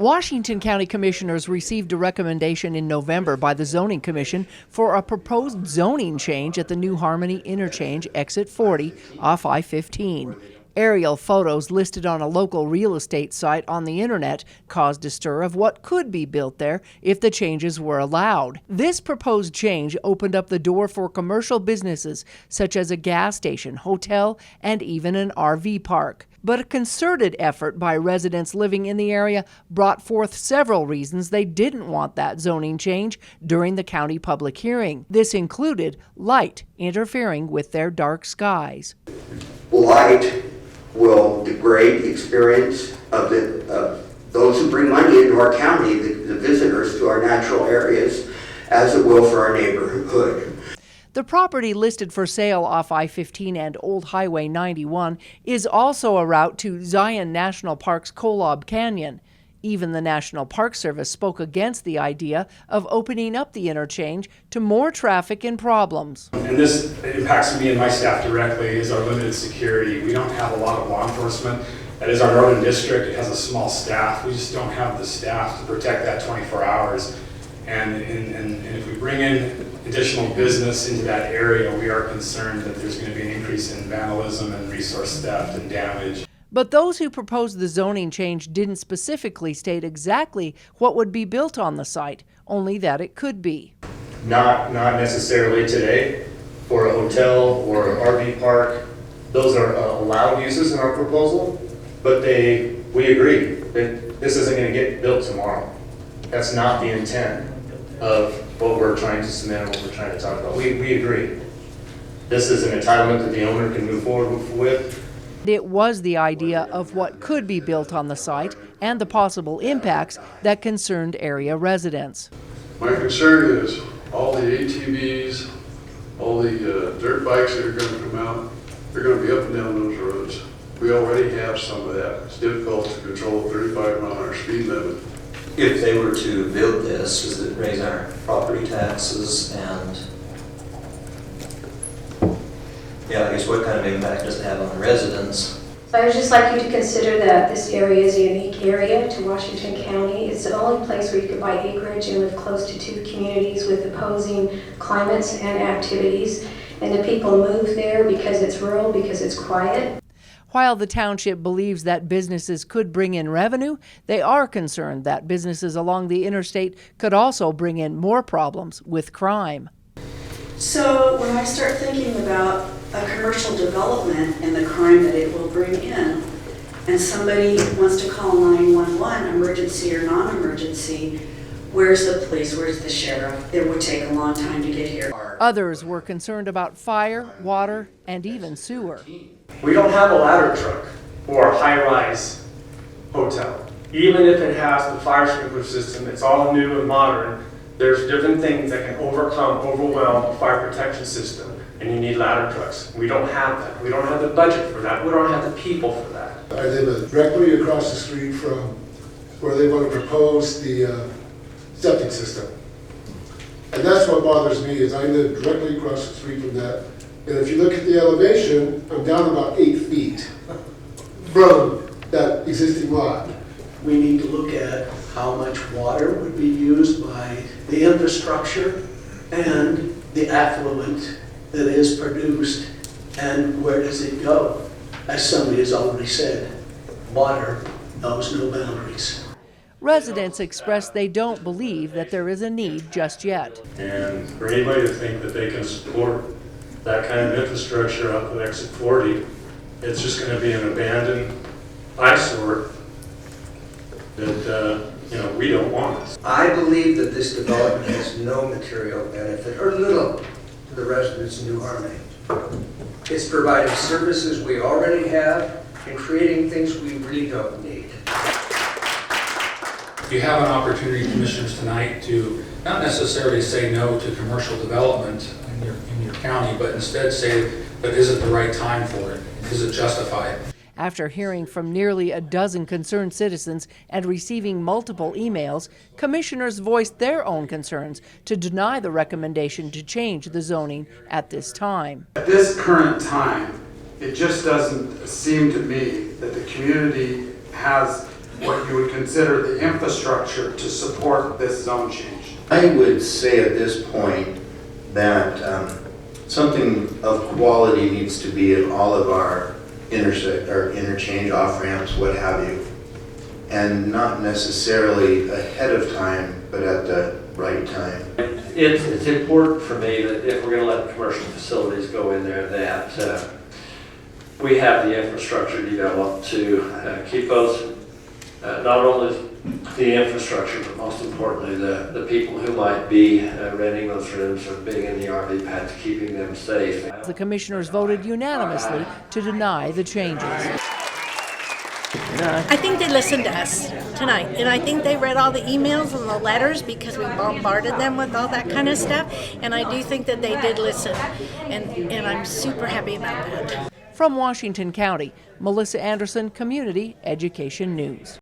Washington County Commissioners received a recommendation in November by the Zoning Commission for a proposed zoning change at the new Harmony interchange exit 40 off I-15. Aerial photos listed on a local real estate site on the internet caused a stir of what could be built there if the changes were allowed. This proposed change opened up the door for commercial businesses such as a gas station, hotel, and even an RV park. But a concerted effort by residents living in the area brought forth several reasons they didn't want that zoning change during the county public hearing. This included light interfering with their dark skies. Light will degrade the experience of those who bring money into our county, the visitors to our natural areas, as it will for our neighborhood. The property listed for sale off I-15 and Old Highway 91 is also a route to Zion National Park's Kolob Canyon. Even the National Park Service spoke against the idea of opening up the interchange to more traffic and problems. And this impacts me and my staff directly is our limited security. We don't have a lot of law enforcement. That is our northern district. It has a small staff. We just don't have the staff to protect that 24 hours. And if we bring in additional business into that area, we are concerned that there's going to be an increase in vandalism and resource theft and damage. But those who proposed the zoning change didn't specifically state exactly what would be built on the site, only that it could be. Not necessarily today for a hotel or an RV park. Those are allowed uses in our proposal, but we agree that this isn't going to get built tomorrow. That's not the intent of what we're trying to submit and what we're trying to talk about. We agree. This is an entitlement that the owner can move forward with. It was the idea of what could be built on the site and the possible impacts that concerned area residents. My concern is all the ATVs, all the dirt bikes that are going to come out, they're going to be up and down those roads. We already have some of that. It's difficult to control a 35-mile-an-hour speed limit. If they were to build this, does it raise our property taxes and I guess what kind of impact does it have on the residents? So I would just like you to consider that this area is a unique area to Washington County. It's the only place where you could buy acreage and live close to two communities with opposing climates and activities. And the people move there because it's rural, because it's quiet. While the township believes that businesses could bring in revenue, they are concerned that businesses along the interstate could also bring in more problems with crime. So when I start thinking about a commercial development and the crime that it will bring in, and somebody wants to call 911, emergency or non-emergency, where's the police, where's the sheriff? It would take a long time to get here. Others were concerned about fire, water, and even sewer. We don't have a ladder truck or a high-rise hotel. Even if it has the fire sprinkler system, it's all new and modern. There's different things that can overwhelm a fire protection system, and you need ladder trucks. We don't have that. We don't have the budget for that. We don't have the people for that. I live directly across the street from where they want to propose the septic system. And that's what bothers me, is I live directly across the street from that. And if you look at the elevation, I'm down about 8 feet from that existing lot. We need to look at how much water would be used by the infrastructure and the affluent that is produced, and where does it go? As somebody has already said, water knows no boundaries. Residents expressed they don't believe that there is a need just yet. And for anybody to think that they can support that kind of infrastructure up at exit 40, it's just going to be an abandoned eyesore that we don't want. I believe that this development has no material benefit or little to the residents in New Harmony. It's providing services we already have and creating things we really don't need. You have an opportunity, commissioners, tonight to not necessarily say no to commercial development in your county, but instead say, but is it the right time for it? Is it justified? After hearing from nearly a dozen concerned citizens and receiving multiple emails, commissioners voiced their own concerns to deny the recommendation to change the zoning at this time. At this current time, it just doesn't seem to me that the community has what you would consider the infrastructure to support this zone change? I would say at this point that something of quality needs to be in all of our interchange, off-ramps, what have you, and not necessarily ahead of time, but at the right time. It's important for me that if we're going to let commercial facilities go in there, that we have the infrastructure developed to keep those, not only the infrastructure, but most importantly, the people who might be renting those rooms or being in the RV pads, keeping them safe. The commissioners voted unanimously to deny the changes. I think they listened to us tonight, and I think they read all the emails and the letters because we bombarded them with all that kind of stuff, and I do think that they did listen, and I'm super happy about that. From Washington County, Melissa Anderson, Community Education News.